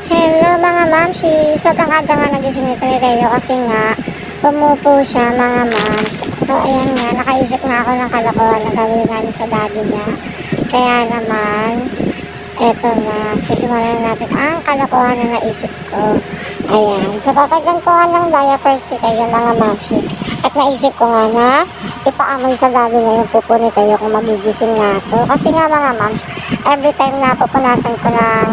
Hello mga mamshi! Sobrang aga nga nagising nito ni Reo kasi nga pumupo siya mga mamshi. So ayan nga, nakaisip nga ako ng kalokohan na gawin namin sa daddy niya. Kaya naman, eto na, sisimulan natin ang kalokohan na naisip ko. Ayan, so papagyan ko nga ng diaper si Reo mga mamshi. At naisip ko nga na ipaamoy sa daddy niya yung pupo ni Reo kung magigising nga to. Kasi nga mga mamshi, every time na pupunasan ko ng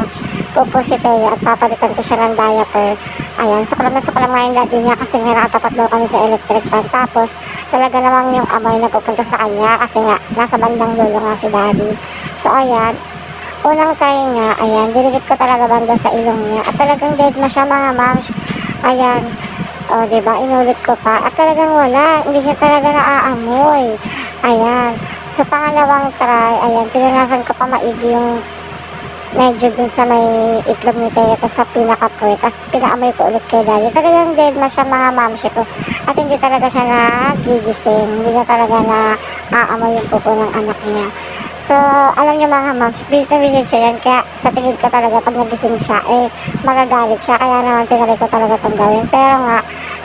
pupo si Teo at papalitan ko siya ng diaper. Ayan, sukulam nga yung daddy niya kasi nga nakatapat daw kami sa electric fan. Tapos, talaga namang yung amoy na pupunta sa kanya kasi nga nasa bandang dulo nga si daddy. So, ayan, unang try nga, ayan, dinikit ko talaga banda sa ilong niya. At talagang dead na siya mga moms. Ayan, o diba, inulit ko pa. At talagang wala, hindi niya talaga naaamoy. Ayan, so pangalawang try, ayan, pinunasan ko pa maigi yung medyo dun sa may itlog ni Teo, tapos sa pinaka-puwet, tapos pinaamoy ko ulit kay daddy. Talagang dead na siya mga mamsi ko. At hindi talaga siya nagigising. Hindi niya talaga na-aamoy yung pupo ng anak niya. So, alam niyo mga moms, visit na visit siya yan. Kaya sa tingin ko talaga, pag nagising siya, magagalit siya. Kaya naman tinali ko talaga itong gawin. Pero nga,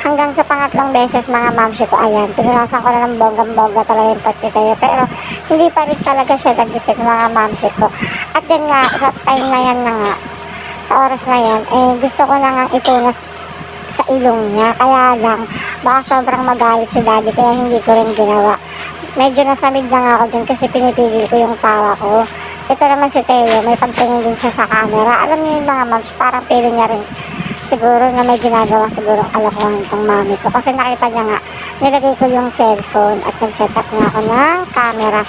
hanggang sa pangatlong beses mga mamsi ko, ayan, pinunasan ko na ng bonggang-bongga talaga yung pati Teo. Pero, hindi pa rin talaga siya nagising mga mamsi ko. At yan nga, sa time na yan na nga, sa oras na yan, gusto ko na nga ipunas sa ilong niya. Kaya lang, baka sobrang magalit si daddy, kaya hindi ko rin ginawa. Medyo nasamid na nga ako dyan kasi pinipigil ko yung tawa ko. Ito naman si Teo, may pagtingin din siya sa camera. Alam niyo yung mga moms, parang feeling niya rin siguro na may ginagawa siguro kalokohan itong mami ko. Kasi nakita niya nga, nilagay ko yung cellphone at nag-set up nga ako ng camera.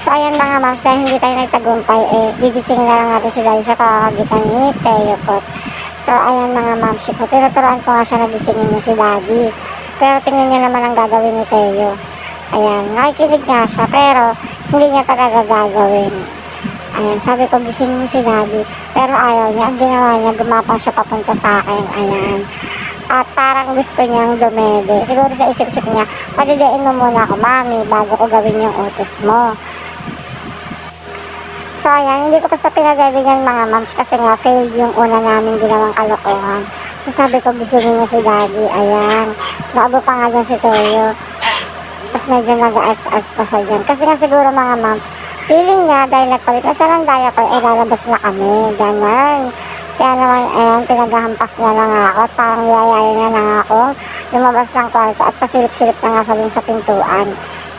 So ayan mga moms, dahil hindi tayo nagtagumpay, gigising na lang natin si daddy sa kakagitan ni Teo po. So ayan mga moms ko, tinuturuan ko nga siya nagisingin niya si daddy. Pero tingnan niya naman ang gagawin ni Teo. Ayan, nakikinig nga siya, pero hindi niya talaga gagawin. Ayan, sabi ko gisingin mo si daddy, pero ayaw niya. Ang ginawa niya, gumapang siya papunta sa akin. Ayan. At parang gusto niyang dumede. Siguro sa isip-isip niya, palidiin mo muna ako, mami, bago ko gawin yung utos mo. So ayan, hindi ko pa siya pinadali yan mga moms kasi nga failed yung una namin ginawang kalokohan. So sabi ko gisingin niya si daddy. Ayan, naabo pa nga dyan si Teo. Tapos medyo nag-arts-arts pa siya dyan. Kasi nga siguro mga moms, feeling niya dahil nagpalit na siya ng diaper, lalabas na kami. Ganon. Kaya naman, ayan, pinaghahampas na lang ako. At parang yayayin na lang ako. Lumabas ng kwarto at pasilip-silip na nga sa dun sa pintuan.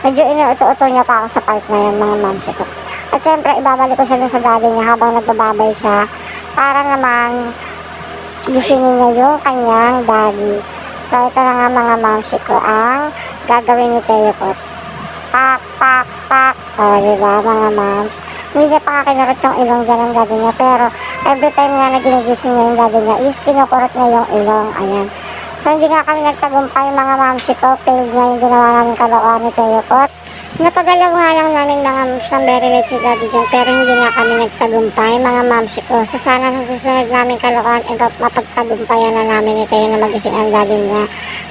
Medyo inuuto-uto niya pa ako sa part na yan mga moms ko. At syempre, ibabalik ko siya dun sa daddy niya habang nagbababay siya. Para naman, gisingin niya yung kanyang daddy. So, ito na nga mga moms ko ang gagawin ni Teo po. Pak, pak, pak. O, diba mga moms? Hindi niya pa kinurot yung ilong dyan ang daddy niya. Pero, every time nga na ginigising niya yung daddy niya is kinukurot niya yung ilong. Ayan. So, hindi nga kami nagtagumpay mga moms ko. Failed nga yung ginawa namin kalokohan ni Teo po. Napagalaw nga lang namin mga moms ng very late si daddy dyan. Pero hindi nga kami nagtagumpay mga moms ko. So, sana sa susunod namin kalokohan mapagtagumpayan na namin ni Teo na magising ang daddy niya.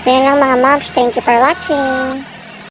So, yun lang mga moms. Thank you for watching.